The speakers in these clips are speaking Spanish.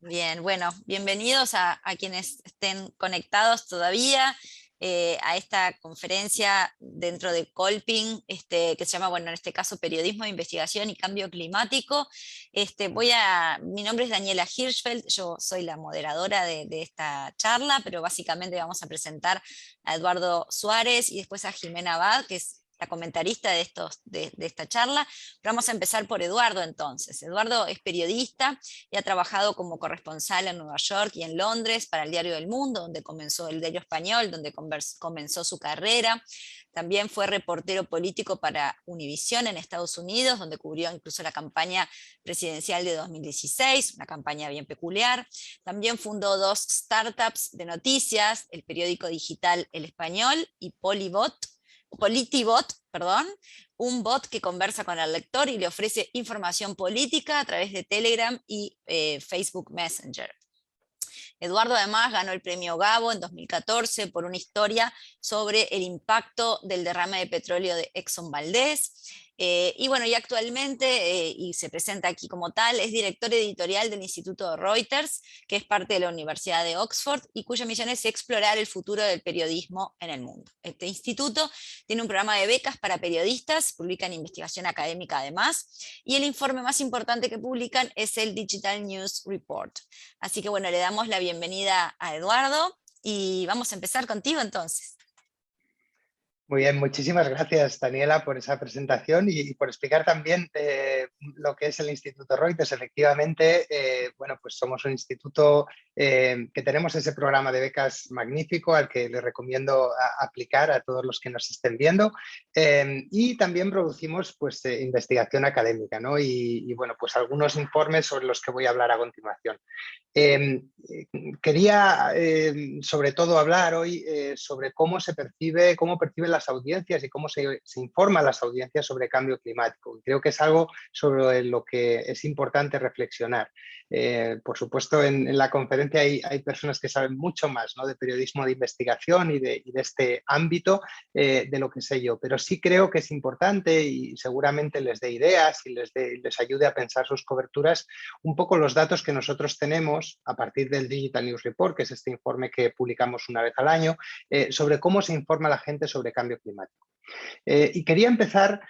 Bien, bueno, bienvenidos a quienes estén conectados todavía a esta conferencia dentro de Colping, que se llama, bueno, en este caso Periodismo de Investigación y Cambio Climático. Mi nombre es Daniela Hirschfeld, yo soy la moderadora de esta charla, pero básicamente vamos a presentar a Eduardo Suárez y después a Jimena Abad, que es la comentarista de esta charla. Pero vamos a empezar por Eduardo entonces. Eduardo es periodista y ha trabajado como corresponsal en Nueva York y en Londres para el Diario del Mundo, donde comenzó el Diario Español, donde comenzó su carrera. También fue reportero político para Univisión en Estados Unidos, donde cubrió incluso la campaña presidencial de 2016, una campaña bien peculiar. También fundó dos startups de noticias, el periódico digital El Español y Politibot, perdón, un bot que conversa con el lector y le ofrece información política a través de Telegram y Facebook Messenger. Eduardo además ganó el premio Gabo en 2014 por una historia sobre el impacto del derrame de petróleo de Exxon Valdez. Y bueno, y actualmente, y se presenta aquí como tal, es director editorial del Instituto Reuters, que es parte de la Universidad de Oxford y cuya misión es explorar el futuro del periodismo en el mundo. Este instituto tiene un programa de becas para periodistas, publican investigación académica además, y el informe más importante que publican es el Digital News Report. Así que bueno, le damos la bienvenida a Eduardo y vamos a empezar contigo entonces. Muy bien, muchísimas gracias, Daniela, por esa presentación y por explicar también lo que es el Instituto Reuters. Efectivamente, bueno, pues somos un instituto que tenemos ese programa de becas magnífico al que les recomiendo aplicar a todos los que nos estén viendo. Y también producimos pues, investigación académica, ¿no? Y bueno, pues algunos informes sobre los que voy a hablar a continuación. Quería sobre todo hablar hoy sobre cómo perciben las audiencias y cómo se informa a las audiencias sobre cambio climático. Creo que es algo sobre lo que es importante reflexionar. Por supuesto, en la conferencia hay personas que saben mucho más, ¿no?, de periodismo de investigación y de este ámbito de lo que sé yo, pero sí creo que es importante y seguramente les dé ideas y les ayude a pensar sus coberturas un poco los datos que nosotros tenemos a partir del Digital News Report, que es este informe que publicamos una vez al año, sobre cómo se informa a la gente sobre cambio climático. Y quería empezar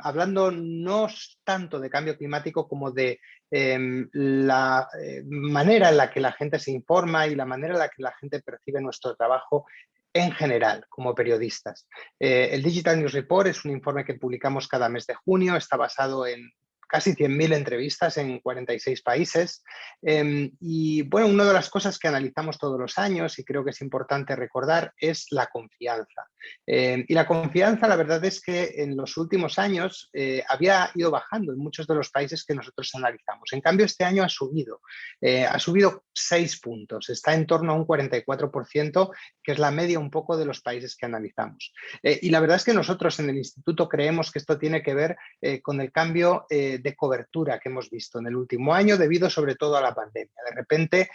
hablando no tanto de cambio climático como de la manera en la que la gente se informa y la manera en la que la gente percibe nuestro trabajo en general, como periodistas. El Digital News Report es un informe que publicamos cada mes de junio, está basado en casi 100.000 entrevistas en 46 países. Y bueno, una de las cosas que analizamos todos los años y creo que es importante recordar es la confianza. Y la confianza, la verdad es que en los últimos años había ido bajando en muchos de los países que nosotros analizamos. En cambio, este año ha subido 6 puntos, está en torno a un 44%, que es la media un poco de los países que analizamos. Y la verdad es que nosotros en el instituto creemos que esto tiene que ver con el cambio de cobertura que hemos visto en el último año, debido sobre todo a la pandemia. De repente,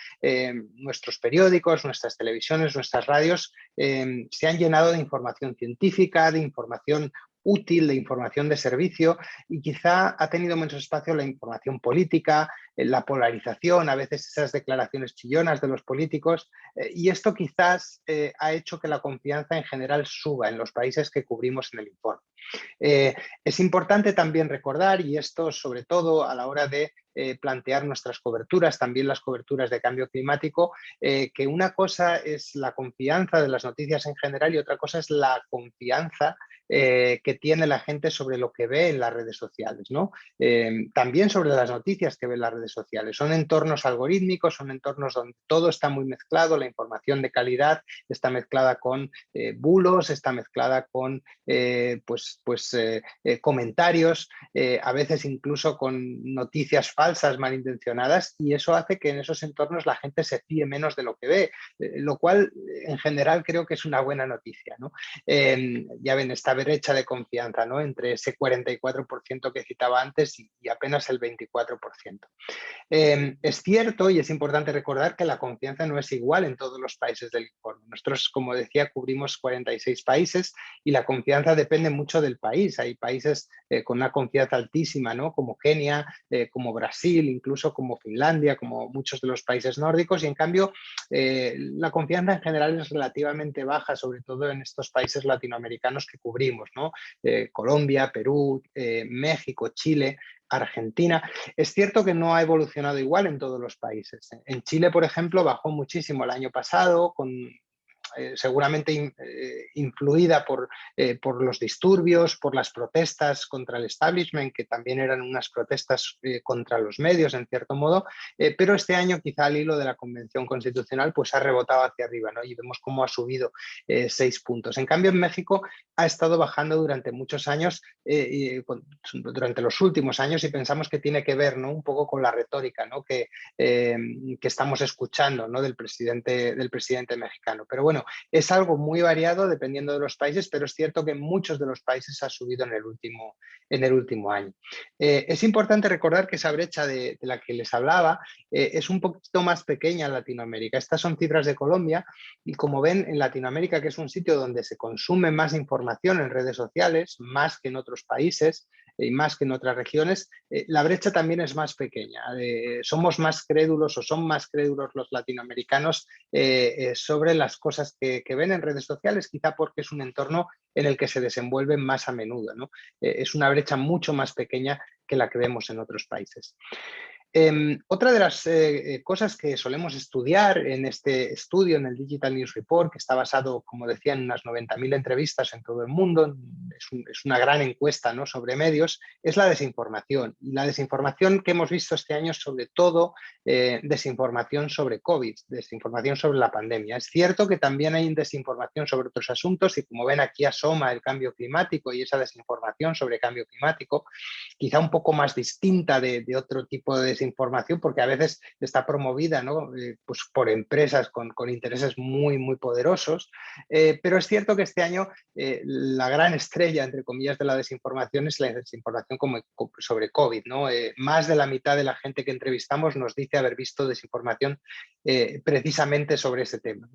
nuestros periódicos, nuestras televisiones, nuestras radios se han llenado de información científica, de información útil, de información de servicio, y quizá ha tenido menos espacio la información política, la polarización, a veces esas declaraciones chillonas de los políticos, y esto quizás ha hecho que la confianza en general suba en los países que cubrimos en el informe. Es importante también recordar, y esto sobre todo a la hora de plantear nuestras coberturas, también las coberturas de cambio climático, que una cosa es la confianza de las noticias en general y otra cosa es la confianza que tiene la gente sobre lo que ve en las redes sociales, ¿no? También sobre las noticias que ve en las redes sociales. Son entornos algorítmicos, son entornos donde todo está muy mezclado, la información de calidad está mezclada con bulos, está mezclada con comentarios, a veces incluso con noticias falsas, malintencionadas, y eso hace que en esos entornos la gente se fíe menos de lo que ve, lo cual en general creo que es una buena noticia, ¿no? Ya ven, esta brecha de confianza, ¿no?, entre ese 44% que citaba antes y apenas el 24%. Es cierto y es importante recordar que la confianza no es igual en todos los países del informe. Nosotros, como decía, cubrimos 46 países y la confianza depende mucho del país. Hay países con una confianza altísima, ¿no? Como Kenia, como Brasil, incluso como Finlandia, como muchos de los países nórdicos, y en cambio la confianza en general es relativamente baja, sobre todo en estos países latinoamericanos que cubrimos, ¿no? Colombia, Perú, México, Chile, Argentina. Es cierto que no ha evolucionado igual en todos los países. En Chile, por ejemplo, bajó muchísimo el año pasado, seguramente influida por los disturbios, por las protestas contra el establishment, que también eran unas protestas contra los medios, en cierto modo, pero este año quizá al hilo de la Convención Constitucional pues ha rebotado hacia arriba, ¿no? Y vemos cómo ha subido 6 puntos. En cambio, en México ha estado bajando durante muchos años, durante los últimos años, y pensamos que tiene que ver, ¿no? Un poco con la retórica, ¿no? que estamos escuchando, ¿no? del presidente mexicano. Pero bueno, es algo muy variado dependiendo de los países, pero es cierto que en muchos de los países ha subido en el último año. Es importante recordar que esa brecha de la que les hablaba es un poquito más pequeña en Latinoamérica. Estas son cifras de Colombia y, como ven, en Latinoamérica, que es un sitio donde se consume más información en redes sociales, más que en otros países y más que en otras regiones, la brecha también es más pequeña. Somos más crédulos, o son más crédulos los latinoamericanos sobre las cosas que ven en redes sociales, quizá porque es un entorno en el que se desenvuelven más a menudo, ¿no? Es una brecha mucho más pequeña que la que vemos en otros países. Otra de las cosas que solemos estudiar en este estudio, en el Digital News Report, que está basado, como decía, en unas 90.000 entrevistas en todo el mundo, es una gran encuesta, ¿no? sobre medios, es la desinformación. Y la desinformación que hemos visto este año, sobre todo desinformación sobre COVID, desinformación sobre la pandemia. Es cierto que también hay desinformación sobre otros asuntos, y como ven, aquí asoma el cambio climático y esa desinformación sobre cambio climático, quizá un poco más distinta de otro tipo de desinformación, porque a veces está promovida, ¿no? Pues por empresas con intereses muy, muy poderosos. Pero es cierto que este año la gran estrella, entre comillas, de la desinformación es la desinformación sobre COVID, ¿no? Más de la mitad de la gente que entrevistamos nos dice haber visto desinformación precisamente sobre ese tema.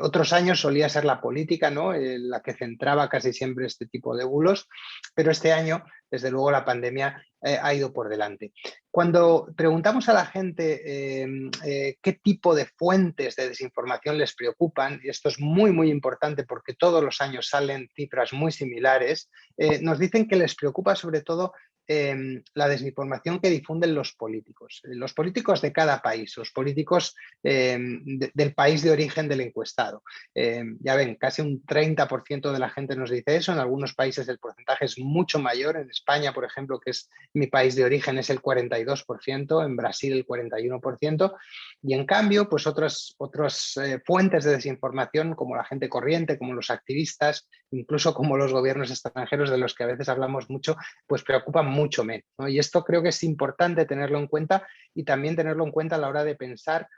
Otros años solía ser la política, ¿no? La que centraba casi siempre este tipo de bulos, pero este año, desde luego, la pandemia ha ido por delante. Cuando preguntamos a la gente qué tipo de fuentes de desinformación les preocupan, y esto es muy, muy importante porque todos los años salen cifras muy similares, nos dicen que les preocupa sobre todo la desinformación que difunden los políticos de cada país, los políticos del país de origen del encuestado. Ya ven, casi un 30% de la gente nos dice eso. En algunos países el porcentaje es mucho mayor. En España, por ejemplo, que es mi país de origen, es el 42%, en Brasil el 41%, y en cambio, pues otras fuentes de desinformación, como la gente corriente, como los activistas, incluso como los gobiernos extranjeros, de los que a veces hablamos mucho, pues preocupan mucho menos, ¿no? Y esto creo que es importante tenerlo en cuenta, y también tenerlo en cuenta a la hora de pensar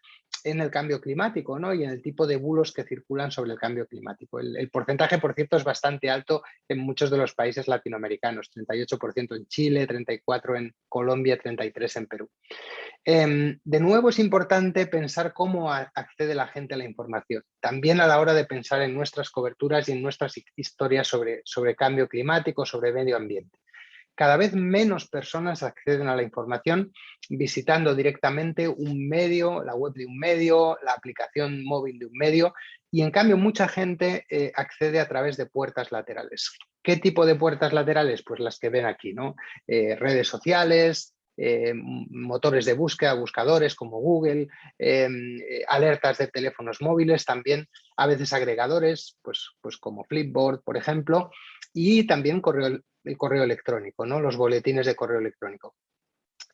en el cambio climático, ¿no? Y en el tipo de bulos que circulan sobre el cambio climático. El porcentaje, por cierto, es bastante alto en muchos de los países latinoamericanos, 38% en Chile, 34% en Colombia, 33% en Perú. De nuevo, es importante pensar cómo accede la gente a la información, también a la hora de pensar en nuestras coberturas y en nuestras historias sobre cambio climático, sobre medio ambiente. Cada vez menos personas acceden a la información visitando directamente un medio, la web de un medio, la aplicación móvil de un medio, y en cambio mucha gente accede a través de puertas laterales. ¿Qué tipo de puertas laterales? Pues las que ven aquí, ¿no? Redes sociales, motores de búsqueda, buscadores como Google, alertas de teléfonos móviles, también a veces agregadores, pues como Flipboard, por ejemplo, y también el correo electrónico, ¿no? Los boletines de correo electrónico.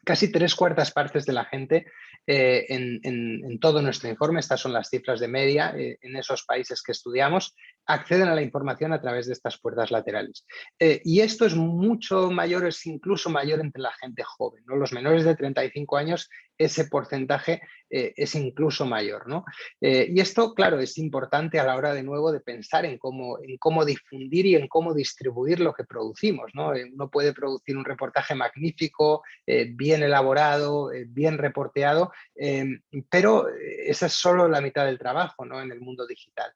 Casi 3/4 de la gente en todo nuestro informe, estas son las cifras de media en esos países que estudiamos, acceden a la información a través de estas puertas laterales. Y esto es mucho mayor, es incluso mayor entre la gente joven, ¿no? Los menores de 35 años, ese porcentaje es incluso mayor, ¿no? Y esto, claro, es importante a la hora de nuevo de pensar en cómo difundir y en cómo distribuir lo que producimos, ¿no? Uno puede producir un reportaje magnífico, bien elaborado, bien reporteado, pero esa es solo la mitad del trabajo, ¿no? En el mundo digital.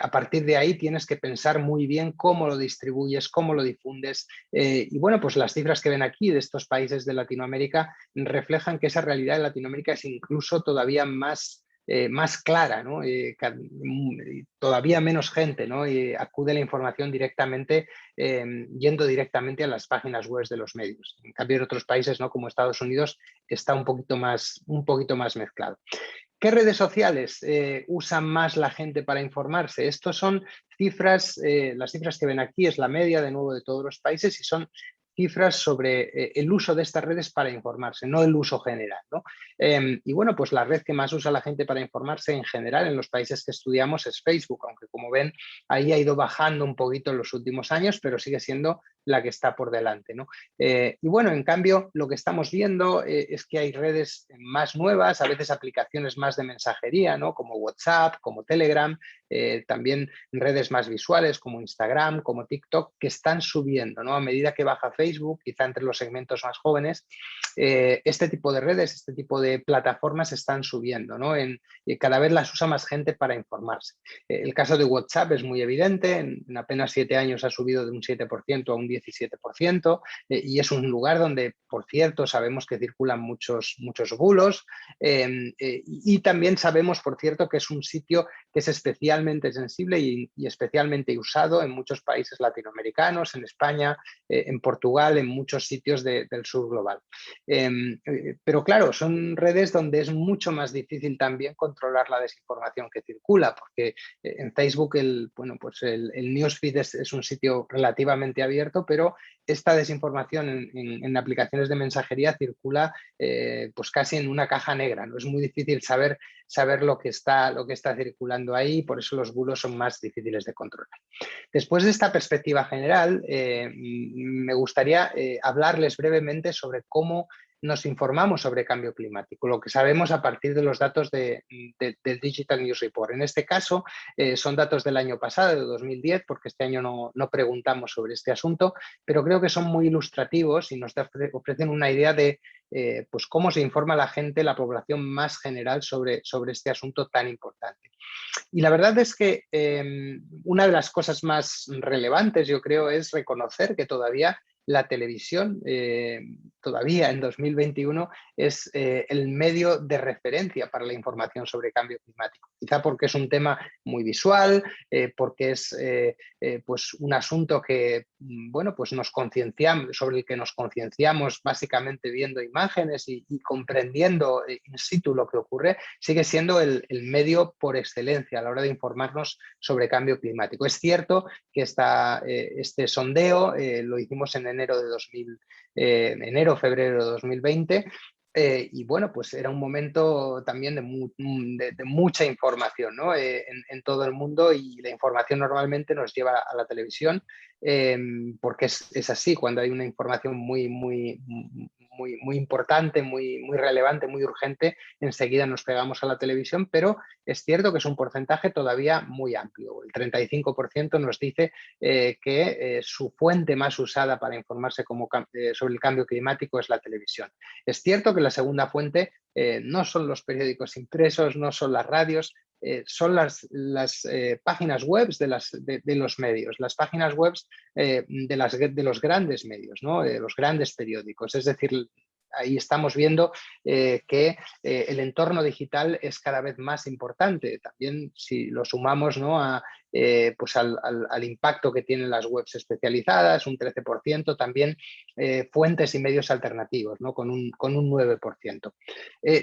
A partir de ahí tienes que pensar muy bien cómo lo distribuyes, cómo lo difundes. Y bueno, pues las cifras que ven aquí de estos países de Latinoamérica reflejan que esa realidad de Latinoamérica es incluso todavía más clara, ¿no? Todavía menos gente, ¿no? Acude a la información directamente, yendo directamente a las páginas web de los medios. En cambio, en otros países, ¿no? Como Estados Unidos, está un poquito más mezclado. ¿Qué redes sociales usan más la gente para informarse? Estos son cifras, las cifras que ven aquí es la media de nuevo de todos los países y son cifras sobre el uso de estas redes para informarse, no el uso general, ¿no? Y bueno, pues la red que más usa la gente para informarse en general en los países que estudiamos es Facebook, aunque como ven, ahí ha ido bajando un poquito en los últimos años, pero sigue siendo la que está por delante, ¿no? Y bueno, en cambio, lo que estamos viendo es que hay redes más nuevas, a veces aplicaciones más de mensajería, ¿no? Como WhatsApp, como Telegram, también redes más visuales como Instagram, como TikTok, que están subiendo, ¿no? A medida que baja Facebook, quizá entre los segmentos más jóvenes, este tipo de redes, este tipo de plataformas están subiendo, ¿no? Cada vez las usa más gente para informarse. El caso de WhatsApp es muy evidente, en apenas 7 años ha subido de un 7% a un 17%, y es un lugar donde, por cierto, sabemos que circulan muchos bulos, y también sabemos, por cierto, que es un sitio que es especialmente sensible y especialmente usado en muchos países latinoamericanos, en España, en Portugal, en muchos sitios del sur global. Pero claro, son redes donde es mucho más difícil también controlar la desinformación que circula, porque en Facebook el newsfeed es un sitio relativamente abierto, pero esta desinformación en aplicaciones de mensajería circula pues casi en una caja negra, ¿no? Es muy difícil saber lo que está circulando ahí, por eso los bulos son más difíciles de controlar. Después de esta perspectiva general, me gustaría hablarles brevemente sobre cómo nos informamos sobre cambio climático, lo que sabemos a partir de los datos del Digital News Report. En este caso, son datos del año pasado, de 2010, porque este año no preguntamos sobre este asunto, pero creo que son muy ilustrativos y nos ofrecen una idea de pues cómo se informa la gente, la población más general sobre este asunto tan importante. Y la verdad es que una de las cosas más relevantes, yo creo, es reconocer que todavía la televisión, todavía en 2021, es el medio de referencia para la información sobre cambio climático. Quizá porque es un tema muy visual, porque es pues un asunto que bueno, pues sobre el que nos concienciamos básicamente viendo imágenes y comprendiendo in situ lo que ocurre, sigue siendo el medio por excelencia a la hora de informarnos sobre cambio climático. Es cierto que este sondeo lo hicimos en febrero de 2020, y bueno, pues era un momento también de mucha información, ¿no? En todo el mundo, y la información normalmente nos lleva a la televisión, porque es así, cuando hay una información muy importante, muy relevante, muy urgente, enseguida nos pegamos a la televisión, pero es cierto que es un porcentaje todavía muy amplio. El 35% nos dice que su fuente más usada para informarse sobre el cambio climático es la televisión. Es cierto que la segunda fuente no son los periódicos impresos, no son las radios, son las páginas web de los medios, las páginas web de los grandes medios, ¿no? De los grandes periódicos. Es decir, ahí estamos viendo que el entorno digital es cada vez más importante. También si lo sumamos, ¿no? Pues al impacto que tienen las webs especializadas, un 13%, también fuentes y medios alternativos, ¿no? Con un 9%.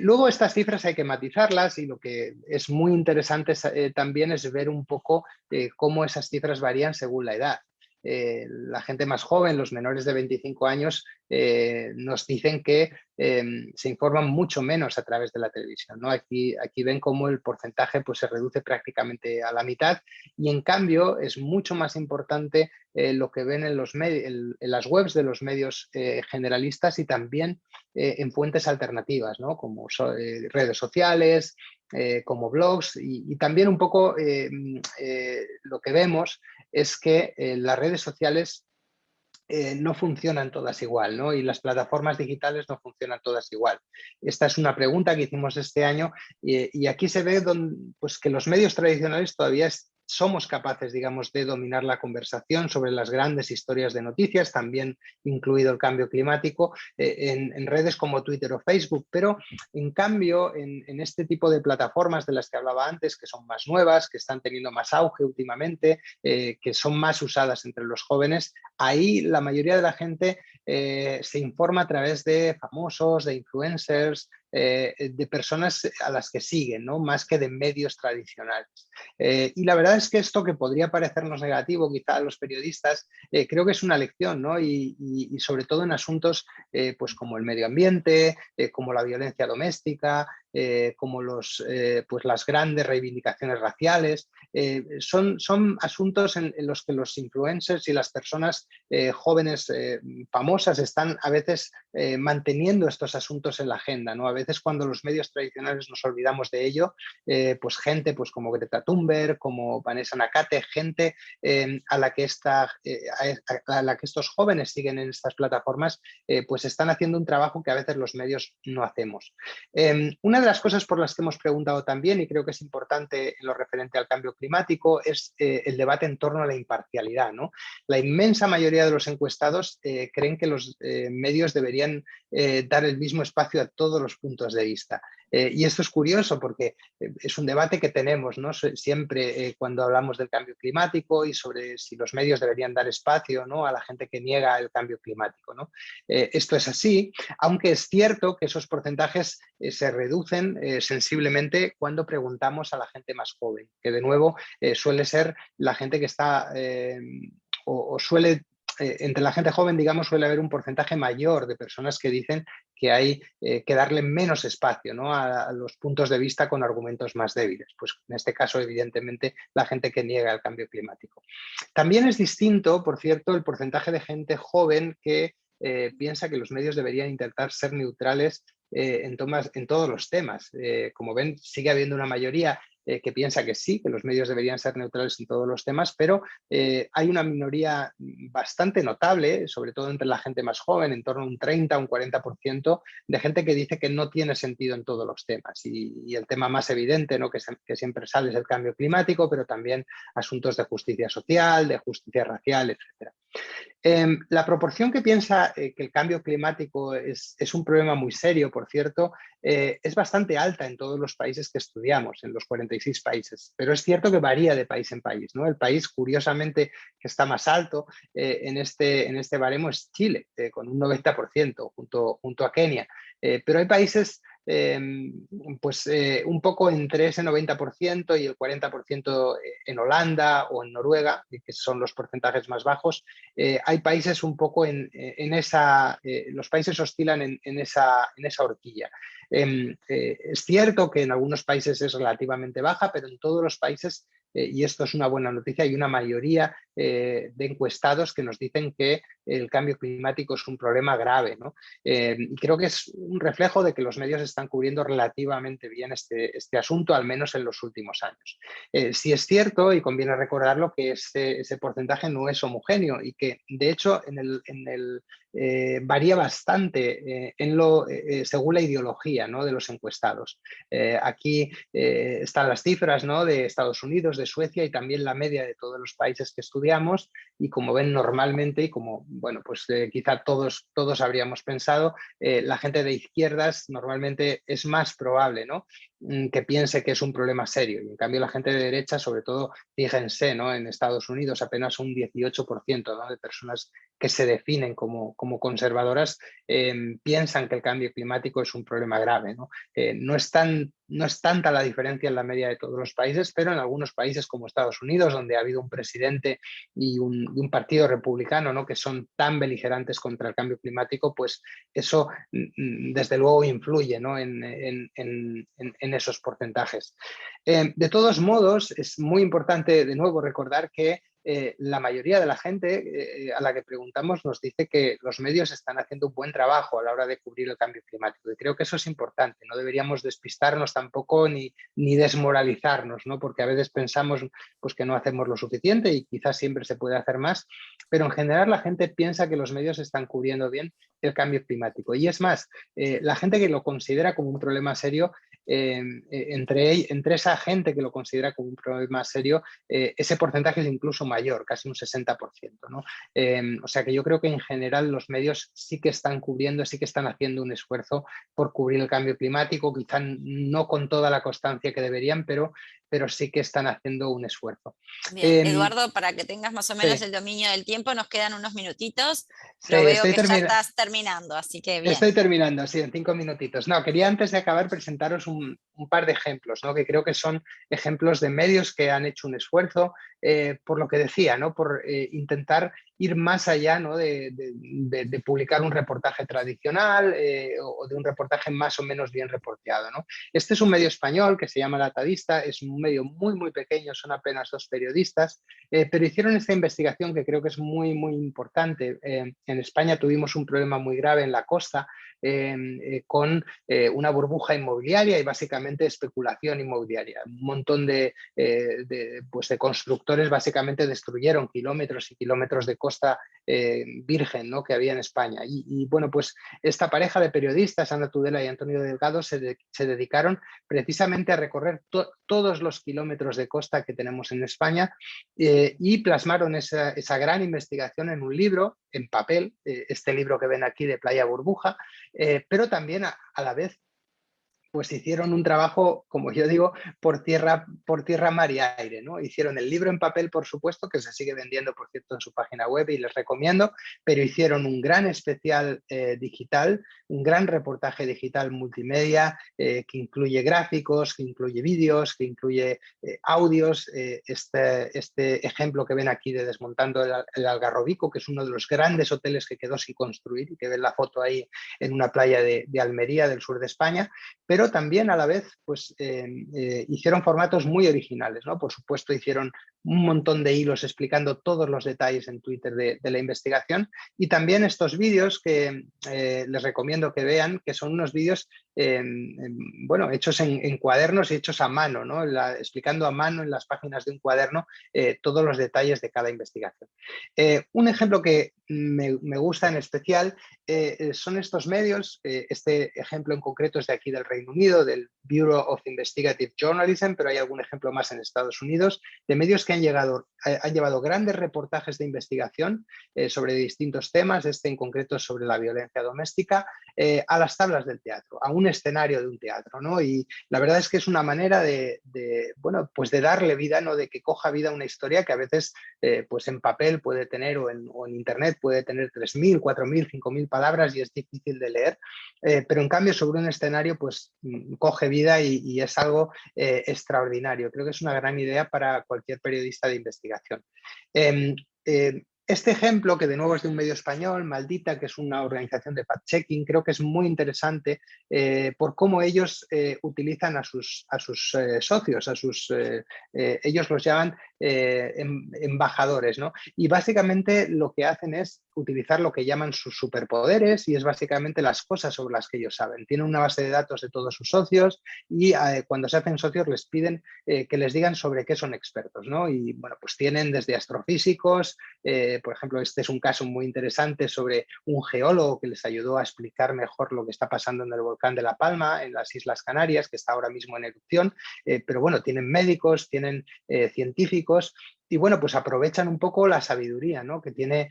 Luego estas cifras hay que matizarlas, y lo que es muy interesante también es ver un poco cómo esas cifras varían según la edad. La gente más joven, los menores de 25 años, nos dicen que se informan mucho menos a través de la televisión, ¿no? Aquí ven cómo el porcentaje pues, se reduce prácticamente a la mitad, y en cambio es mucho más importante lo que ven en las webs de los medios generalistas, y también en fuentes alternativas, ¿no? Como redes sociales, como blogs, y también un poco lo que vemos es que las redes sociales no funcionan todas igual, ¿no? Y las plataformas digitales no funcionan todas igual. Esta es una pregunta que hicimos este año y aquí se ve pues, que los medios tradicionales todavía somos capaces, digamos, de dominar la conversación sobre las grandes historias de noticias, también incluido el cambio climático, en redes como Twitter o Facebook, pero en cambio en este tipo de plataformas de las que hablaba antes, que son más nuevas, que están teniendo más auge últimamente, que son más usadas entre los jóvenes, ahí la mayoría de la gente se informa a través de famosos, de influencers, de personas a las que siguen, ¿no? Más que de medios tradicionales. Y la verdad es que esto, que podría parecernos negativo quizá a los periodistas, creo que es una lección, ¿no? Y sobre todo en asuntos pues como el medio ambiente, como la violencia doméstica, como pues las grandes reivindicaciones raciales. Son asuntos en los que los influencers y las personas jóvenes famosas están a veces manteniendo estos asuntos en la agenda, ¿no? A veces cuando los medios tradicionales nos olvidamos de ello, pues gente pues como Greta Thunberg, como Vanessa Nakate, gente a la que estos jóvenes siguen en estas plataformas, pues están haciendo un trabajo que a veces los medios no hacemos. Una de las cosas por las que hemos preguntado también, y creo que es importante en lo referente al cambio climático, es el debate en torno a la imparcialidad, ¿no? La inmensa mayoría de los encuestados creen que los medios deberían dar el mismo espacio a todos los puntos de vista. Y esto es curioso porque es un debate que tenemos, ¿no? Siempre cuando hablamos del cambio climático y sobre si los medios deberían dar espacio, ¿no?, a la gente que niega el cambio climático, ¿no? Esto es así, aunque es cierto que esos porcentajes se reducen sensiblemente cuando preguntamos a la gente más joven, que de nuevo suele ser la gente que está o suele entre la gente joven, digamos, suele haber un porcentaje mayor de personas que dicen que hay que darle menos espacio, ¿no?, a los puntos de vista con argumentos más débiles. Pues en este caso, evidentemente, la gente que niega el cambio climático. También es distinto, por cierto, el porcentaje de gente joven que piensa que los medios deberían intentar ser neutrales en todos los temas. Como ven, sigue habiendo una mayoría que piensa que sí, que los medios deberían ser neutrales en todos los temas, pero hay una minoría bastante notable, sobre todo entre la gente más joven, en torno a un 30, un 40% de gente que dice que no tiene sentido en todos los temas. Y el tema más evidente, ¿no?, que siempre sale, es el cambio climático, pero también asuntos de justicia social, de justicia racial, etc. La proporción que piensa que el cambio climático es un problema muy serio, por cierto, es bastante alta en todos los países que estudiamos, en los 46 países, pero es cierto que varía de país en país, ¿no? El país, curiosamente, que está más alto en este baremo es Chile, con un 90% junto a Kenia, pero hay países pues un poco entre ese 90% y el 40% en Holanda o en Noruega, que son los porcentajes más bajos. Hay países un poco en esa, los países oscilan en esa horquilla. Es cierto que en algunos países es relativamente baja, pero en todos los países, y esto es una buena noticia, hay una mayoría de encuestados que nos dicen que el cambio climático es un problema grave, ¿no? Y creo que es un reflejo de que los medios están cubriendo relativamente bien este asunto, al menos en los últimos años. Sí es cierto, y conviene recordarlo, que ese porcentaje no es homogéneo y que, de hecho, varía bastante según la ideología, ¿no?, de los encuestados. Aquí están las cifras, ¿no?, de Estados Unidos, de Suecia y también la media de todos los países que estudiamos, y como ven normalmente, y como bueno, pues quizá todos habríamos pensado, la gente de izquierdas normalmente es más probable, ¿no?, que piense que es un problema serio, y en cambio la gente de derecha, sobre todo, fíjense, ¿no?, en Estados Unidos apenas un 18%, ¿no?, de personas que se definen como conservadoras piensan que el cambio climático es un problema grave, ¿no? No es tanta la diferencia en la media de todos los países, pero en algunos países como Estados Unidos, donde ha habido un presidente y un partido republicano, ¿no?, que son tan beligerantes contra el cambio climático, pues eso desde luego influye, ¿no?, en esos porcentajes. De todos modos, es muy importante de nuevo recordar que la mayoría de la gente a la que preguntamos nos dice que los medios están haciendo un buen trabajo a la hora de cubrir el cambio climático. Y creo que eso es importante. No deberíamos despistarnos tampoco ni desmoralizarnos, ¿no? Porque a veces pensamos pues, que no hacemos lo suficiente y quizás siempre se puede hacer más, pero en general la gente piensa que los medios están cubriendo bien el cambio climático. Y es más, la gente que lo considera como un problema serio, entre esa gente que lo considera como un problema serio, ese porcentaje es incluso mayor, casi un 60%, ¿no? O sea que yo creo que en general los medios sí que están cubriendo, sí que están haciendo un esfuerzo por cubrir el cambio climático, quizá no con toda la constancia que deberían, pero sí que están haciendo un esfuerzo. Bien, Eduardo, para que tengas más o menos Sí, el dominio del tiempo, nos quedan unos minutitos. sí, Lo veo que ya estás terminando, así que bien. estoy terminando, sí, en 5 minutitos. No, quería antes de acabar presentaros un par de ejemplos, ¿no? Que creo que son ejemplos de medios que han hecho un esfuerzo, por lo que decía, ¿no? Por intentar ir más allá, ¿no? de publicar un reportaje tradicional o de un reportaje más o menos bien reporteado, ¿no? Este es un medio español que se llama La Atadista, es un medio muy, muy pequeño, son apenas 2 periodistas, pero hicieron esta investigación que creo que es muy, muy importante. En España tuvimos un problema muy grave en la costa con una burbuja inmobiliaria y básicamente especulación inmobiliaria. Un montón pues de constructores básicamente destruyeron kilómetros y kilómetros de costa virgen, ¿no? Que había en España. Y bueno, pues esta pareja de periodistas, Ana Tudela y Antonio Delgado, se dedicaron precisamente a recorrer todos los kilómetros de costa que tenemos en España y plasmaron esa gran investigación en un libro, en papel, este libro que ven aquí de Playa Burbuja, pero también a la vez pues hicieron un trabajo, como yo digo, por tierra, mar y aire, ¿no? Hicieron el libro en papel, por supuesto, que se sigue vendiendo, por cierto, en su página web y les recomiendo, pero hicieron un gran especial digital, un gran reportaje digital multimedia que incluye gráficos, que incluye vídeos, que incluye audios. Este ejemplo que ven aquí de Desmontando el Algarrobico, que es uno de los grandes hoteles que quedó sin construir y que ven la foto ahí en una playa de Almería, del sur de España, pero también a la vez pues, hicieron formatos muy originales, ¿no? Por supuesto hicieron un montón de hilos explicando todos los detalles en Twitter de la investigación y también estos vídeos que les recomiendo que vean, que son unos vídeos bueno, hechos en cuadernos y hechos a mano, ¿no? Explicando a mano en las páginas de un cuaderno todos los detalles de cada investigación. Un ejemplo que me gusta en especial son estos medios, este ejemplo en concreto es de aquí del Reino Unido, del Bureau of Investigative Journalism, pero hay algún ejemplo más en Estados Unidos, de medios que han llevado grandes reportajes de investigación sobre distintos temas, este en concreto sobre la violencia doméstica, a las tablas del teatro, a un escenario de un teatro, ¿no? Y la verdad es que es una manera bueno, pues de darle vida, ¿no? De que coja vida una historia que a veces pues en papel puede tener o en internet puede tener 3.000, 4.000, 5.000 palabras y es difícil de leer, pero en cambio sobre un escenario pues coge vida y es algo extraordinario. Creo que es una gran idea para cualquier periodista de investigación. Este ejemplo, que de nuevo es de un medio español, Maldita, que es una organización de fact-checking, creo que es muy interesante por cómo ellos utilizan a sus socios, ellos los llaman embajadores, ¿no? Y básicamente lo que hacen es utilizar lo que llaman sus superpoderes y es básicamente las cosas sobre las que ellos saben. Tienen una base de datos de todos sus socios y cuando se hacen socios les piden que les digan sobre qué son expertos, ¿no? Y bueno, pues tienen desde astrofísicos, por ejemplo, este es un caso muy interesante sobre un geólogo que les ayudó a explicar mejor lo que está pasando en el volcán de La Palma, en las Islas Canarias, que está ahora mismo en erupción, pero bueno, tienen médicos, tienen científicos y bueno, pues aprovechan un poco la sabiduría, ¿no? que tiene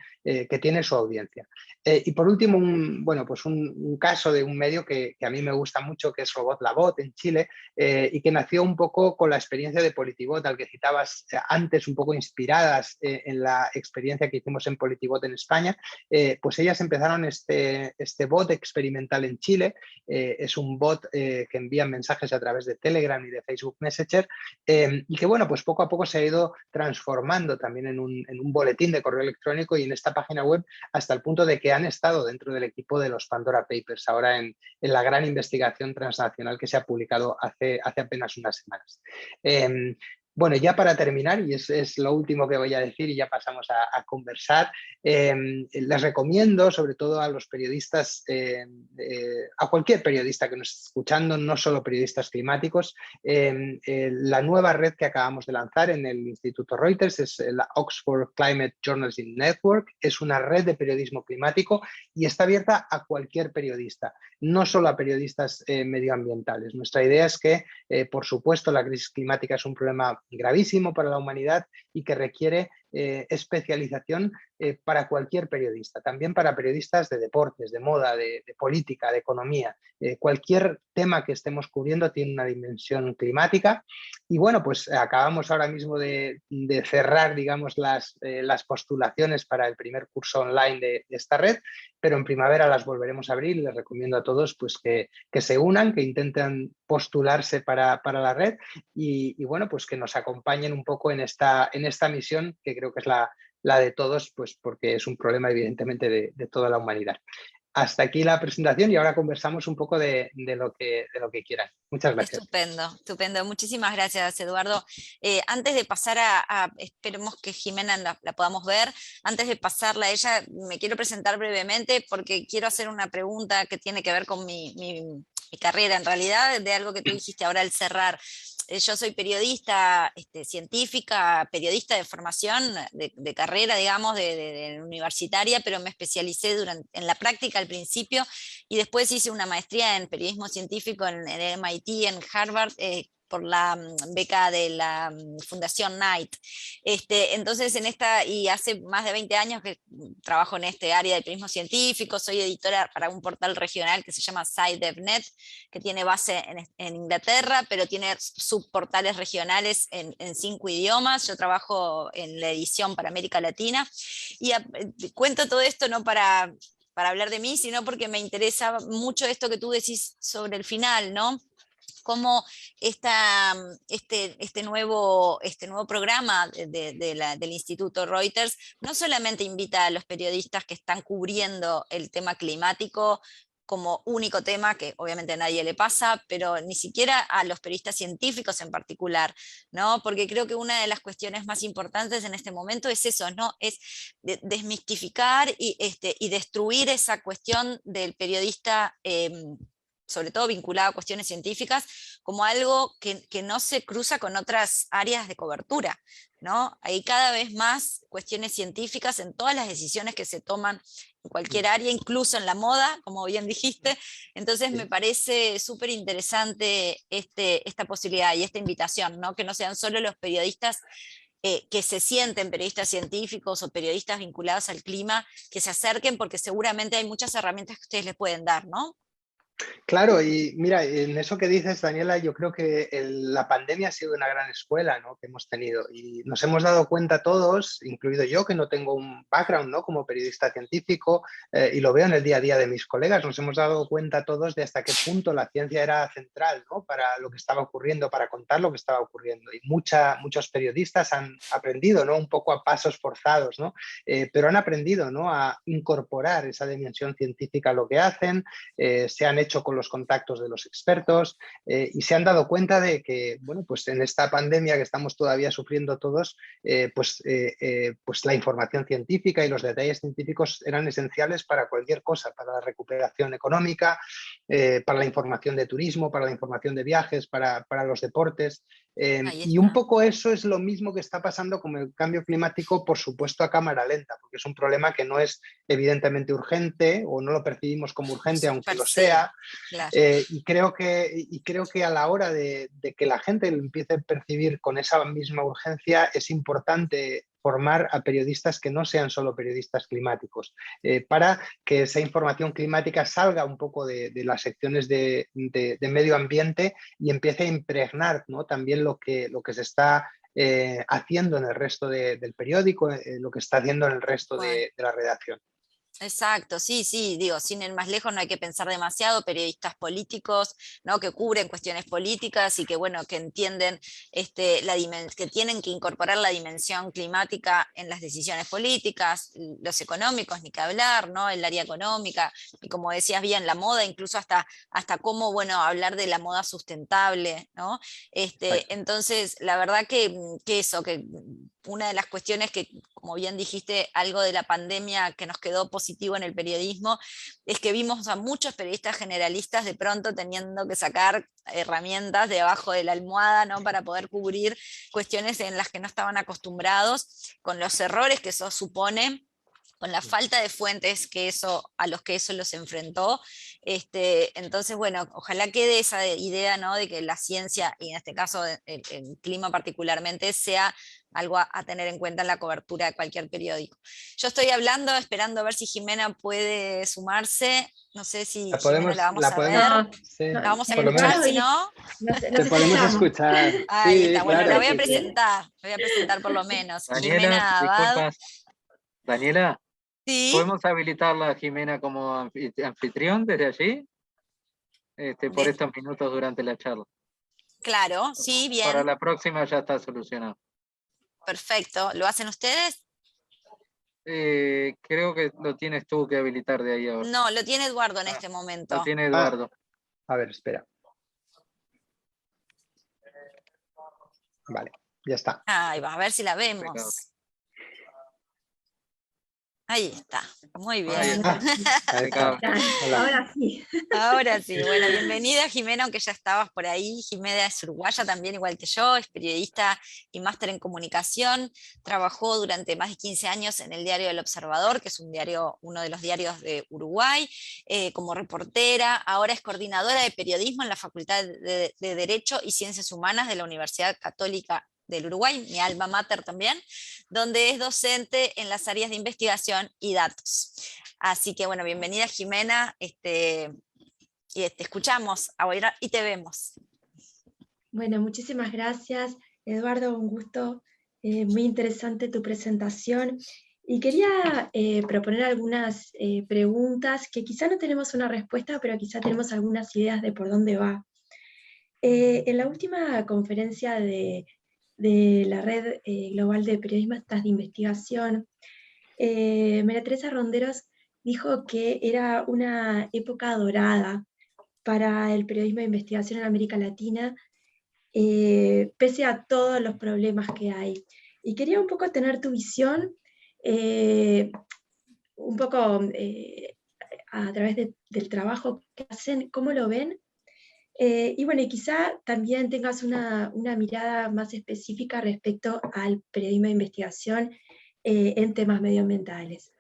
su audiencia. Y por último, bueno, pues un caso de un medio que a mí me gusta mucho, que es Robot la Bot en Chile, y que nació un poco con la experiencia de Politibot, al que citabas antes, un poco inspiradas en la experiencia que hicimos en Politibot en España, pues ellas empezaron este bot experimental en Chile. Es un bot que envía mensajes a través de Telegram y de Facebook Messenger, y que bueno, pues poco a poco se ha ido transformando también en un boletín de correo electrónico y en esta página web hasta el punto de que han estado dentro del equipo de los Pandora Papers, ahora en la gran investigación transnacional que se ha publicado hace apenas unas semanas. Bueno, ya para terminar, y es lo último que voy a decir y ya pasamos a conversar, les recomiendo, sobre todo a los periodistas, a cualquier periodista que nos esté escuchando, no solo periodistas climáticos, la nueva red que acabamos de lanzar en el Instituto Reuters es la Oxford Climate Journalism Network. Es una red de periodismo climático y está abierta a cualquier periodista, no solo a periodistas medioambientales. Nuestra idea es que, por supuesto, la crisis climática es un problema gravísimo para la humanidad y que requiere especialización para cualquier periodista, también para periodistas de deportes, de moda, de política, de economía. Cualquier tema que estemos cubriendo tiene una dimensión climática y bueno, pues acabamos ahora mismo de cerrar, digamos, las postulaciones para el primer curso online de esta red, pero en primavera las volveremos a abrir y les recomiendo a todos pues, que se unan, que intenten postularse para la red y bueno, pues que nos acompañen un poco en esta misión que creo que es la de todos, pues porque es un problema evidentemente de toda la humanidad. Hasta aquí la presentación y ahora conversamos un poco de lo que quieran. Muchas gracias. Estupendo, estupendo. Muchísimas gracias, Eduardo. Antes de pasar esperemos que Jimena la podamos ver, antes de pasarla a ella, me quiero presentar brevemente porque quiero hacer una pregunta que tiene que ver con mi carrera, en realidad, de algo que tú dijiste ahora al cerrar. Yo soy periodista científica, periodista de formación, de carrera, digamos, de universitaria, pero me especialicé en la práctica al principio y después hice una maestría en periodismo científico en el MIT, en Harvard, por la beca de la Fundación Knight. Entonces, y hace más de 20 años que trabajo en este área de periodismo científico, soy editora para un portal regional que se llama SciDevNet, que tiene base en Inglaterra, pero tiene subportales regionales en 5 idiomas. Yo trabajo en la edición para América Latina y cuento todo esto no para hablar de mí, sino porque me interesa mucho esto que tú decís sobre el final, ¿no? Cómo este nuevo programa del Instituto Reuters no solamente invita a los periodistas que están cubriendo el tema climático como único tema, que obviamente a nadie le pasa, pero ni siquiera a los periodistas científicos en particular, ¿no? Porque creo que una de las cuestiones más importantes en este momento es eso, ¿no? Es desmistificar y destruir esa cuestión del periodista sobre todo vinculado a cuestiones científicas, como algo que no se cruza con otras áreas de cobertura, ¿no? Hay cada vez más cuestiones científicas en todas las decisiones que se toman en cualquier área, incluso en la moda, como bien dijiste. Entonces me parece súper interesante esta posibilidad y esta invitación, ¿no? Que no sean solo los periodistas que se sienten periodistas científicos o periodistas vinculados al clima, que se acerquen porque seguramente hay muchas herramientas que ustedes les pueden dar, ¿no? Claro, y mira, en eso que dices, Daniela, yo creo que la pandemia ha sido una gran escuela, ¿no?, que hemos tenido y nos hemos dado cuenta todos, incluido yo, que no tengo un background, ¿no?, como periodista científico y lo veo en el día a día de mis colegas, nos hemos dado cuenta todos de hasta qué punto la ciencia era central, ¿no?, para lo que estaba ocurriendo, para contar lo que estaba ocurriendo y muchos periodistas han aprendido, ¿no?, un poco a pasos forzados, ¿no?, pero han aprendido, ¿no?, a incorporar esa dimensión científica a lo que hacen, se han hecho con los contactos de los expertos y se han dado cuenta de que, bueno, pues en esta pandemia que estamos todavía sufriendo todos, pues la información científica y los detalles científicos eran esenciales para cualquier cosa, para la recuperación económica, para la información de turismo, para la información de viajes, para los deportes. Y un poco eso es lo mismo que está pasando con el cambio climático, por supuesto a cámara lenta, porque es un problema que no es evidentemente urgente o no lo percibimos como urgente, aunque lo sea. Claro. Y creo que a la hora de que la gente lo empiece a percibir con esa misma urgencia, es importante formar a periodistas que no sean solo periodistas climáticos, para que esa información climática salga un poco de las secciones de medio ambiente y empiece a impregnar, ¿no?, también lo que se está haciendo en el resto del periódico, lo que está haciendo en el resto Bueno. de la redacción. Exacto, sí, sí, digo, sin ir más lejos no hay que pensar demasiado, periodistas políticos, ¿no? Que cubren cuestiones políticas y que, bueno, que entienden que tienen que incorporar la dimensión climática en las decisiones políticas, los económicos, ni que hablar, ¿no? El área económica, y como decías bien, la moda, incluso hasta cómo, bueno, hablar de la moda sustentable, ¿no? Exacto. Entonces, la verdad que eso, que una de las cuestiones que, como bien dijiste, algo de la pandemia que nos quedó positivo en el periodismo, es que vimos a muchos periodistas generalistas de pronto teniendo que sacar herramientas debajo de la almohada, ¿no? Para poder cubrir cuestiones en las que no estaban acostumbrados, con los errores que eso supone, con la falta de fuentes a los que eso los enfrentó. Entonces, bueno, ojalá quede esa idea, ¿no? De que la ciencia, y en este caso el clima particularmente, sea algo a tener en cuenta en la cobertura de cualquier periódico. Yo estoy hablando, esperando a ver si Jimena puede sumarse. No sé si Jimena la vamos La a podemos, ver. No, sí, La vamos a por lo no menos escuchar, puedo si ir. no. Nos te podemos escuchamos. escuchar. Ahí Sí, está, bueno, la claro, voy a sí, sí. presentar. La voy a presentar por lo menos. Daniela, Jimena Abad. disculpas, Daniela, Sí, ¿podemos habilitarla a Jimena como anfitrión desde allí? Por de- estos minutos durante la charla. claro, sí, Para bien, la próxima ya está solucionado. perfecto. ¿Lo hacen ustedes? Creo que lo tienes tú que habilitar de ahí ahora. No, lo tiene Eduardo en Ah, este lo momento. tiene Ah, Eduardo. a ver, espera. Vale, ya está. Ahí va, a ver si la Pecado. vemos. Ahí está, muy Ahí bien. está. Ah, ahí está. Impecable. Hola. Ahora sí. Ahora sí, bueno, bienvenida Jimena, aunque ya estabas por ahí. Jimena es uruguaya también, igual que yo, es periodista y máster en comunicación. Trabajó durante más de 15 años en el diario El Observador, que es un diario, uno de los diarios de Uruguay, como reportera. Ahora es coordinadora de periodismo en la Facultad de Derecho y Ciencias Humanas de la Universidad Católica del Uruguay, mi alma mater también, donde es docente en las áreas de investigación y datos. Así que bueno, bienvenida Jimena, y te escuchamos ahora y te vemos. Bueno, muchísimas gracias, Eduardo, un gusto. Muy interesante tu presentación. Y quería proponer algunas preguntas que quizá no tenemos una respuesta, pero quizá tenemos algunas ideas de por dónde va. En la última conferencia de la Red Global de Periodistas de Investigación, María Teresa Ronderos dijo que era una época dorada para el periodismo de investigación en América Latina, pese a todos los problemas que hay. Y quería un poco tener tu visión, un poco a través del trabajo que hacen, cómo lo ven. Y bueno, y quizá también tengas una mirada más específica respecto al periodismo de investigación en temas medioambientales.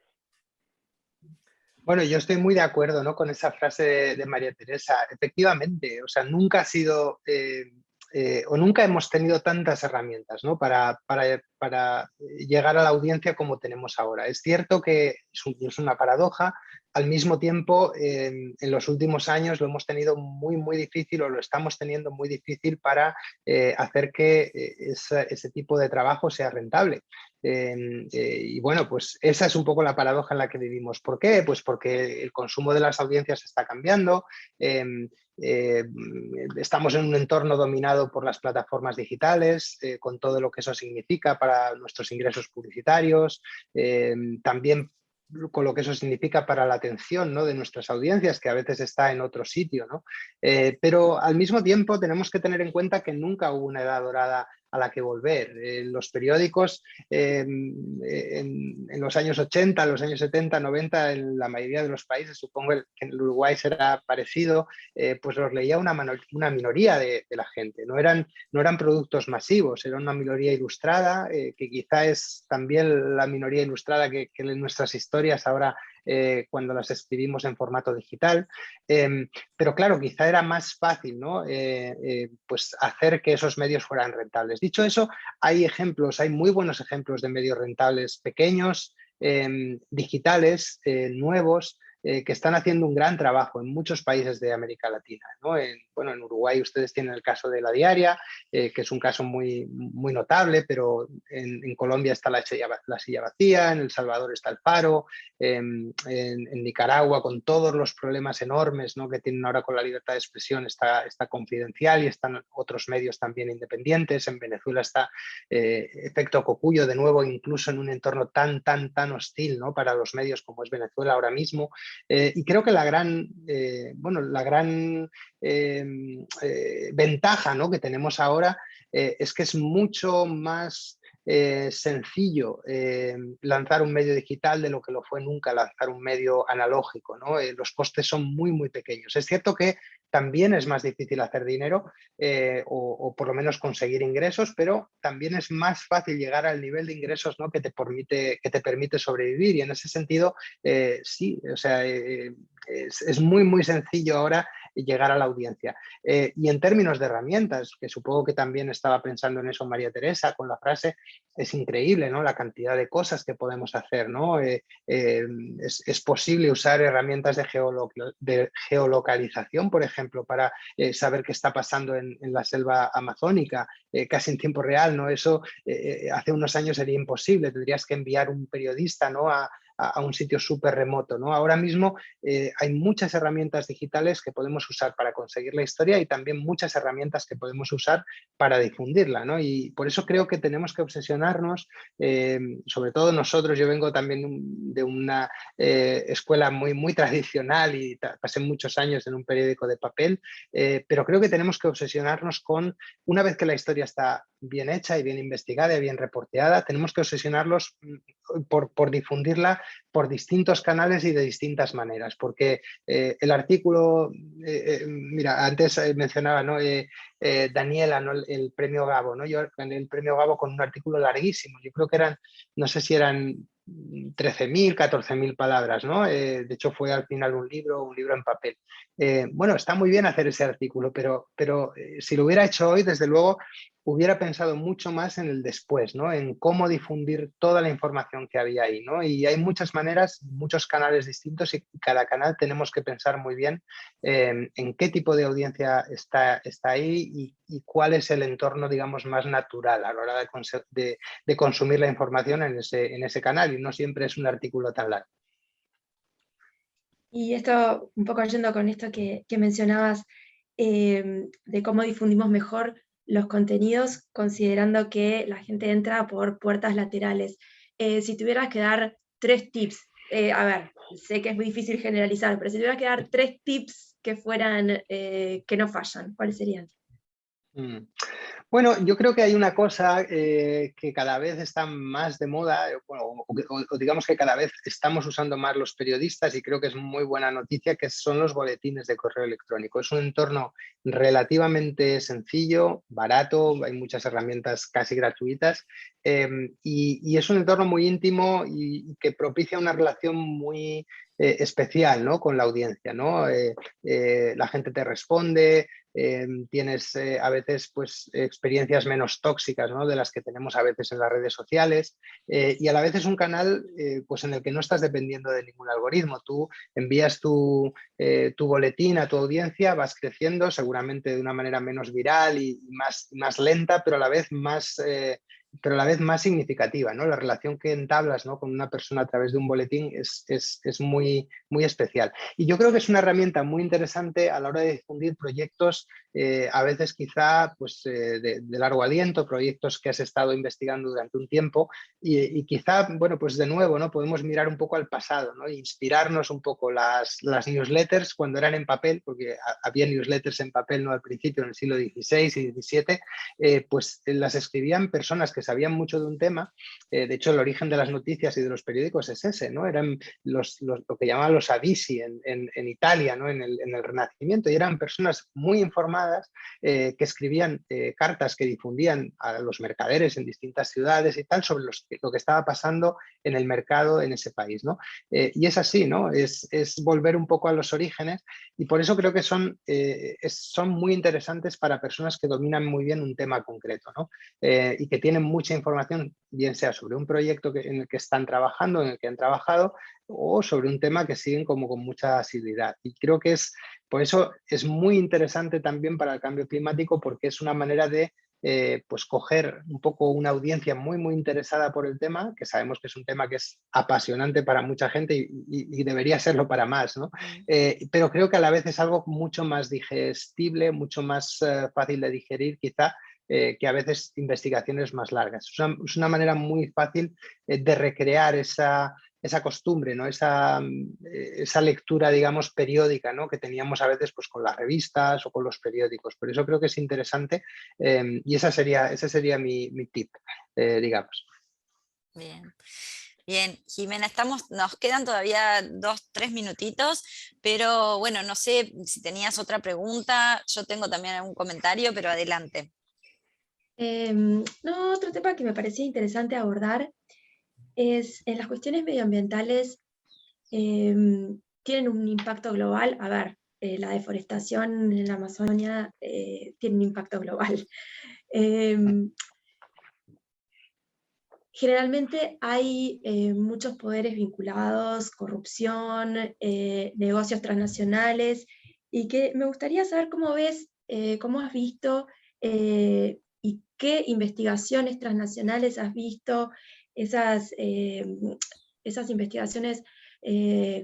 Bueno, yo estoy muy de acuerdo, ¿no? Con esa frase de María Teresa. Efectivamente, o sea, nunca ha sido o nunca hemos tenido tantas herramientas, ¿no? Para llegar a la audiencia como tenemos ahora. Es cierto que es una paradoja. Al mismo tiempo, en los últimos años lo hemos tenido muy, muy difícil, o lo estamos teniendo muy difícil para hacer que ese tipo de trabajo sea rentable. Y bueno, pues esa es un poco la paradoja en la que vivimos. ¿Por qué? Pues porque el consumo de las audiencias está cambiando. Estamos en un entorno dominado por las plataformas digitales, con todo lo que eso significa para nuestros ingresos publicitarios, también con lo que eso significa para la atención, ¿no? De nuestras audiencias, que a veces está en otro sitio, ¿no? Pero al mismo tiempo tenemos que tener en cuenta que nunca hubo una edad dorada a la que volver. Los periódicos en los años 80, los años 70, 90, en la mayoría de los países, supongo que en el Uruguay será parecido, pues los leía una minoría de la gente. No eran productos masivos, era una minoría ilustrada, que quizá es también la minoría ilustrada que en nuestras historias ahora cuando las escribimos en formato digital. Pero claro, quizá era más fácil, ¿no? Pues hacer que esos medios fueran rentables. Dicho eso, hay muy buenos ejemplos de medios rentables pequeños, digitales, nuevos, que están haciendo un gran trabajo en muchos países de América Latina, ¿no? bueno, en Uruguay ustedes tienen el caso de La Diaria, que es un caso muy, muy notable, pero en Colombia está la silla vacía, en El Salvador está el paro, en Nicaragua, con todos los problemas enormes, ¿no?, que tienen ahora con la libertad de expresión, está Confidencial y están otros medios también independientes. En Venezuela está Efecto Cocuyo, de nuevo, incluso en un entorno tan hostil, ¿no?, para los medios como es Venezuela ahora mismo. Y creo que la gran ventaja, ¿no?, que tenemos ahora es que es mucho más sencillo lanzar un medio digital de lo que lo fue nunca lanzar un medio analógico, ¿no? Los costes son muy pequeños. Es cierto que también es más difícil hacer dinero o por lo menos conseguir ingresos, pero también es más fácil llegar al nivel de ingresos, ¿no?, que te permite sobrevivir, y en ese sentido sí, o sea, es muy sencillo ahora llegar a la audiencia. Y en términos de herramientas, que supongo que también estaba pensando en eso María Teresa con la frase, es increíble, ¿no?, la cantidad de cosas que podemos hacer, ¿no? Es posible usar herramientas de geolocalización, por ejemplo, para saber qué está pasando en la selva amazónica, casi en tiempo real, ¿no? Eso hace unos años sería imposible, tendrías que enviar un periodista, ¿no?, a un sitio súper remoto, ¿no? Ahora mismo hay muchas herramientas digitales que podemos usar para conseguir la historia y también muchas herramientas que podemos usar para difundirla, ¿no? Y por eso creo que tenemos que obsesionarnos, sobre todo nosotros. Yo vengo también de una escuela muy tradicional y pasé muchos años en un periódico de papel, pero creo que tenemos que obsesionarnos con, una vez que la historia está bien hecha y bien investigada y bien reporteada, tenemos que obsesionarnos por difundirla por distintos canales y de distintas maneras, porque el artículo, mira, antes mencionaba, ¿no?, Daniela, ¿no?, el premio Gabo, ¿no? Yo gané el premio Gabo con un artículo larguísimo, yo creo que eran, no sé si eran 13.000, 14.000 palabras, ¿no? De hecho fue al final un libro en papel. Bueno, está muy bien hacer ese artículo, pero si lo hubiera hecho hoy, desde luego, hubiera pensado mucho más en el después, ¿no?, en cómo difundir toda la información que había ahí, ¿no? Y hay muchas maneras, muchos canales distintos, y cada canal tenemos que pensar muy bien en qué tipo de audiencia está ahí y cuál es el entorno, digamos, más natural a la hora de consumir la información en ese canal, y no siempre es un artículo tan largo. Y esto, un poco yendo con esto que mencionabas, de cómo difundimos mejor los contenidos, considerando que la gente entra por puertas laterales. Si tuvieras que dar 3 tips, a ver, sé que es muy difícil generalizar, pero si tuvieras que dar 3 tips que fueran, que no fallan, ¿cuáles serían? Bueno, yo creo que hay una cosa que cada vez está más de moda, bueno, o digamos que cada vez estamos usando más los periodistas, y creo que es muy buena noticia, que son los boletines de correo electrónico. Es un entorno relativamente sencillo, barato, hay muchas herramientas casi gratuitas, y es un entorno muy íntimo y que propicia una relación muy especial, ¿no?, con la audiencia, ¿no? La gente te responde. Tienes a veces pues experiencias menos tóxicas, ¿no?, de las que tenemos a veces en las redes sociales, y a la vez es un canal pues en el que no estás dependiendo de ningún algoritmo. Tú envías tu boletín a tu audiencia, vas creciendo seguramente de una manera menos viral y más lenta, pero a la vez más significativa, ¿no? La relación que entablas, ¿no?, con una persona a través de un boletín es muy especial. Y yo creo que es una herramienta muy interesante a la hora de difundir proyectos, a veces quizá pues, de largo aliento, proyectos que has estado investigando durante un tiempo, y quizá, bueno, pues de nuevo, ¿no?, podemos mirar un poco al pasado, ¿no?, e inspirarnos un poco. Las newsletters, cuando eran en papel, porque había newsletters en papel, ¿no?, al principio, en el siglo XVI y XVII, pues las escribían personas que sabían mucho de un tema. De hecho, el origen de las noticias y de los periódicos es ese, ¿no? Eran lo que llamaban los avisi en Italia, ¿no?, en el Renacimiento, y eran personas muy informadas que escribían cartas que difundían a los mercaderes en distintas ciudades y tal sobre lo que estaba pasando en el mercado en ese país, ¿no? Y es así, ¿no? Es volver un poco a los orígenes, y por eso creo que son muy interesantes para personas que dominan muy bien un tema concreto, ¿no? Y que tienen mucha información, bien sea sobre un proyecto en el que están trabajando, en el que han trabajado, o sobre un tema que siguen como con mucha asiduidad. Y creo que es Por eso es muy interesante también para el cambio climático, porque es una manera de pues coger un poco una audiencia muy, muy interesada por el tema, que sabemos que es un tema que es apasionante para mucha gente y debería serlo para más, ¿no? Pero creo que a la vez es algo mucho más digestible, mucho más fácil de digerir quizá, que a veces investigaciones más largas. Es una manera muy fácil de recrear esa costumbre, ¿no? Esa lectura, digamos, periódica, ¿no? Que teníamos a veces pues, con las revistas o con los periódicos. Por eso creo que es interesante y ese sería mi tip, digamos. Bien. Bien, Jimena, nos quedan todavía 2, 3 minutitos, pero bueno, no sé si tenías otra pregunta, yo tengo también algún comentario, pero adelante. No, otro tema que me parecía interesante abordar es en las cuestiones medioambientales tienen un impacto global. A ver, la deforestación en la Amazonia tiene un impacto global. Generalmente hay muchos poderes vinculados, corrupción, negocios transnacionales, y que me gustaría saber cómo ves, cómo has visto y qué investigaciones transnacionales has visto, esas investigaciones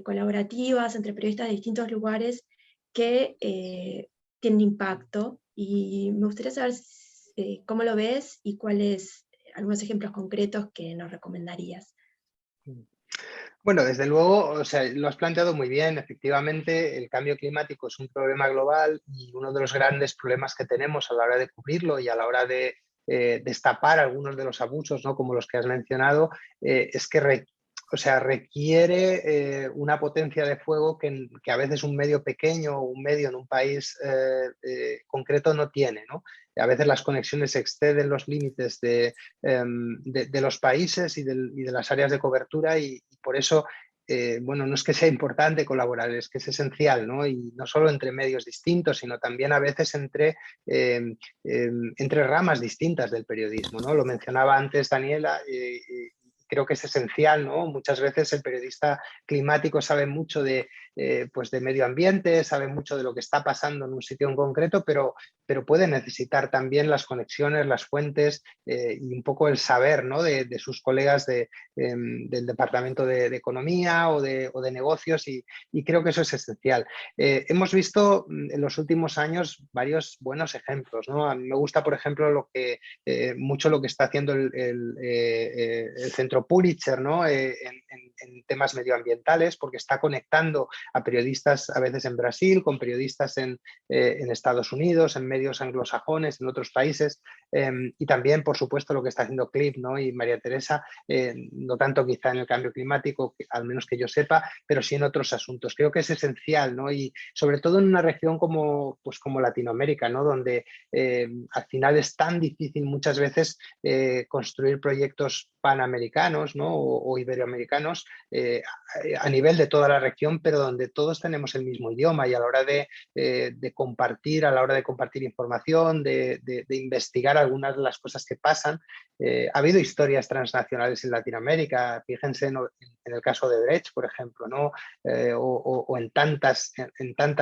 colaborativas entre periodistas de distintos lugares que tienen impacto, y me gustaría saber cómo lo ves y cuáles algunos ejemplos concretos que nos recomendarías. Bueno, desde luego, o sea, lo has planteado muy bien. Efectivamente, el cambio climático es un problema global y uno de los grandes problemas que tenemos a la hora de cubrirlo y a la hora de destapar algunos de los abusos, ¿no? Como los que has mencionado, es que requiere una potencia de fuego que a veces un medio pequeño o un medio en un país concreto no tiene, ¿no? A veces las conexiones exceden los límites de los países y de las áreas de cobertura y por eso, bueno, no es que sea importante colaborar, es que es esencial, ¿no? Y no solo entre medios distintos, sino también a veces entre ramas distintas del periodismo, ¿no? Lo mencionaba antes Daniela, creo que es esencial, ¿no? Muchas veces el periodista climático sabe mucho pues de medio ambiente, sabe mucho de lo que está pasando en un sitio en concreto, pero puede necesitar también las conexiones, las fuentes y un poco el saber, ¿no? de sus colegas del Departamento de Economía o de negocios y creo que eso es esencial. Hemos visto en los últimos años varios buenos ejemplos, ¿no? A mí me gusta, por ejemplo, mucho lo que está haciendo el Centro Pulitzer, ¿no? En temas medioambientales, porque está conectando a periodistas a veces en Brasil, con periodistas en Estados Unidos, en medios anglosajones, en otros países, y también, por supuesto, lo que está haciendo Clip, ¿no? Y María Teresa, no tanto quizá en el cambio climático, al menos que yo sepa, pero sí en otros asuntos. Creo que es esencial, ¿no? Y sobre todo en una región como Latinoamérica, ¿no? Donde al final es tan difícil muchas veces construir proyectos panamericanos, ¿no? o iberoamericanos a nivel de toda la región, pero donde todos tenemos el mismo idioma y a la hora de compartir, a la hora de compartir información, de investigar algunas de las cosas que pasan. Ha habido historias transnacionales en Latinoamérica, fíjense en el caso de Brecht, por ejemplo, ¿no? O en tantas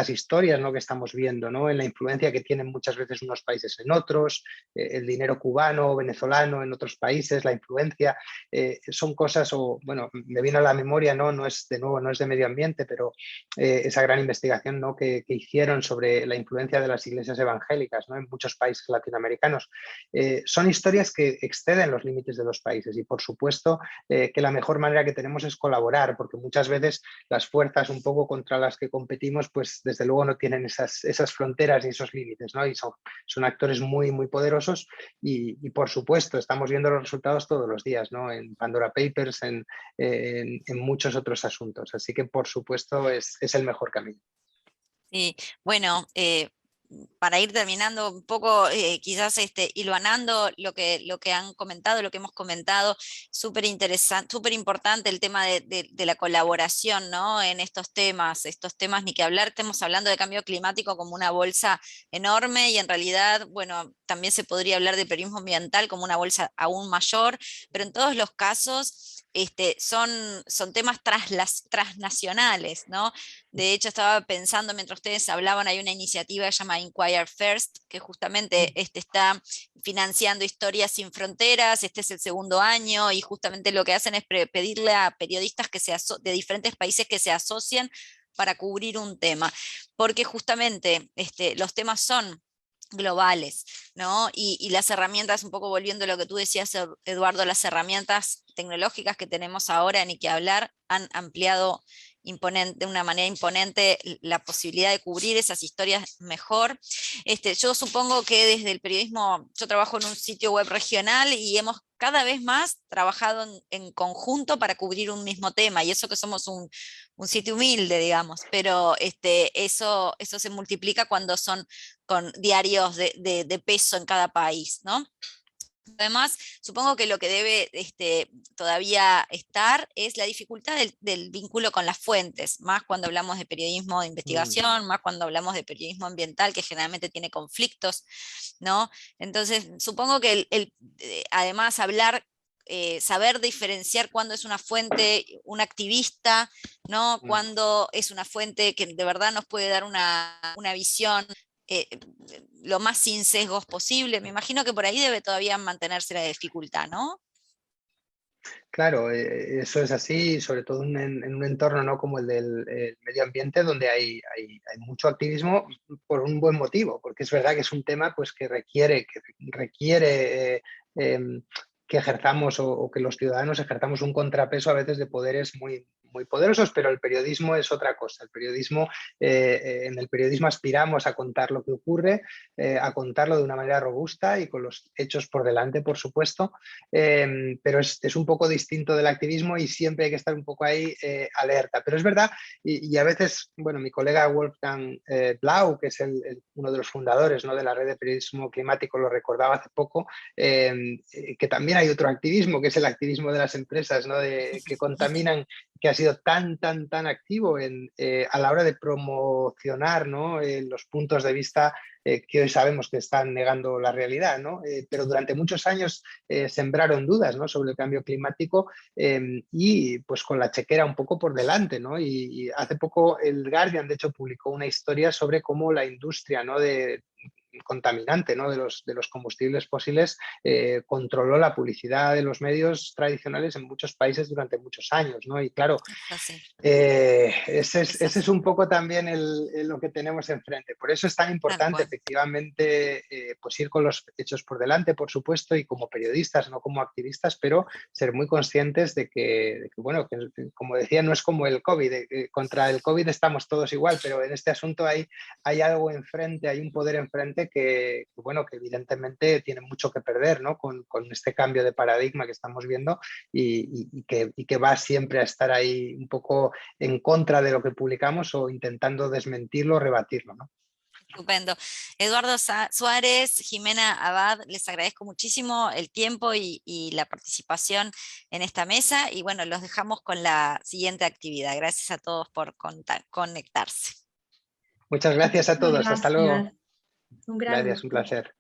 historias, ¿no? Que estamos viendo, ¿no? En la influencia que tienen muchas veces unos países en otros, el dinero cubano o venezolano en otros países, la influencia, son cosas, bueno, me viene a la memoria, no es de medio ambiente, pero esa gran investigación, ¿no? que hicieron sobre la influencia de las iglesias evangélicas, ¿no? En muchos países latinoamericanos. Son historias que exceden los límites de los países y por supuesto que la mejor manera que tenemos es colaborar, porque muchas veces las fuerzas un poco contra las que competimos, pues desde luego no tienen esas fronteras y esos límites, ¿no? Y son actores muy, muy poderosos y por supuesto estamos viendo los resultados todos los días, ¿no? En Pandora Papers, en muchos otros asuntos. Así que por supuesto es el mejor camino. Sí, bueno, para ir terminando un poco, quizás hilvanando lo que han comentado, lo que hemos comentado, súper interesante, súper importante el tema de la colaboración, ¿no? En estos temas ni que hablar, estamos hablando de cambio climático como una bolsa enorme y en realidad, bueno, también se podría hablar de periodismo ambiental como una bolsa aún mayor, pero en todos los casos son temas transnacionales, ¿no? De hecho, estaba pensando mientras ustedes hablaban, hay una iniciativa que se llama Inquire First, que justamente está financiando Historias Sin Fronteras, este es el segundo año, y justamente lo que hacen es pedirle a periodistas de diferentes países que se asocien para cubrir un tema, porque justamente los temas son globales, ¿no? Y las herramientas, un poco volviendo a lo que tú decías, Eduardo, las herramientas tecnológicas que tenemos ahora, ni que hablar, han ampliado de una manera imponente la posibilidad de cubrir esas historias mejor. Yo supongo que desde el periodismo, yo trabajo en un sitio web regional y hemos cada vez más trabajado en conjunto para cubrir un mismo tema, y eso que somos un sitio humilde, digamos, pero eso se multiplica cuando son con diarios de peso en cada país, ¿no? Además, supongo que lo que debe todavía estar es la dificultad del vínculo con las fuentes, más cuando hablamos de periodismo de investigación, más cuando hablamos de periodismo ambiental, que generalmente tiene conflictos, ¿no? Entonces, supongo que además saber diferenciar cuándo es una fuente, un activista, ¿no? Cuándo es una fuente que de verdad nos puede dar una visión lo más sin sesgos posible. Me imagino que por ahí debe todavía mantenerse la dificultad, ¿no? Claro, eso es así, sobre todo en un entorno, ¿no?, como el del medio ambiente, donde hay mucho activismo por un buen motivo, porque es verdad que es un tema pues, que requiere que ejerzamos o que los ciudadanos ejerzamos un contrapeso a veces de poderes muy, muy poderosos, pero el periodismo es otra cosa. En el periodismo aspiramos a contar lo que ocurre, a contarlo de una manera robusta y con los hechos por delante, por supuesto, pero es un poco distinto del activismo y siempre hay que estar un poco ahí alerta. Pero es verdad, y a veces, bueno, mi colega Wolfgang Blau, que es uno de los fundadores, ¿no?, de la red de periodismo climático, lo recordaba hace poco, que también hay otro activismo, que es el activismo de las empresas, ¿no?, que contaminan, que ha sido tan activo a la hora de promocionar, ¿no?, los puntos de vista que hoy sabemos que están negando la realidad, ¿no? Pero durante muchos años sembraron dudas, ¿no?, sobre el cambio climático y pues con la chequera un poco por delante, ¿no? Y hace poco el Guardian, de hecho, publicó una historia sobre cómo la industria, ¿no?, contaminante, ¿no?, de los combustibles fósiles controló la publicidad de los medios tradicionales en muchos países durante muchos años, ¿no? Y claro, ese es un poco también lo que tenemos enfrente. Por eso es tan importante, efectivamente, pues ir con los hechos por delante, por supuesto, y como periodistas, no como activistas, pero ser muy conscientes de que bueno, que como decía, no es como el COVID. Contra el COVID estamos todos igual, pero en este asunto hay algo enfrente, hay un poder enfrente bueno, que evidentemente tiene mucho que perder, ¿no?, con este cambio de paradigma que estamos viendo y que va siempre a estar ahí un poco en contra de lo que publicamos o intentando desmentirlo o rebatirlo, ¿no? Estupendo. Eduardo Suárez, Jimena Abad, les agradezco muchísimo el tiempo y la participación en esta mesa, y bueno, los dejamos con la siguiente actividad. Gracias a todos por conectarse. Muchas gracias a todos. Muchísimas Hasta luego. gracias. Un gran Gracias, un gusto. placer.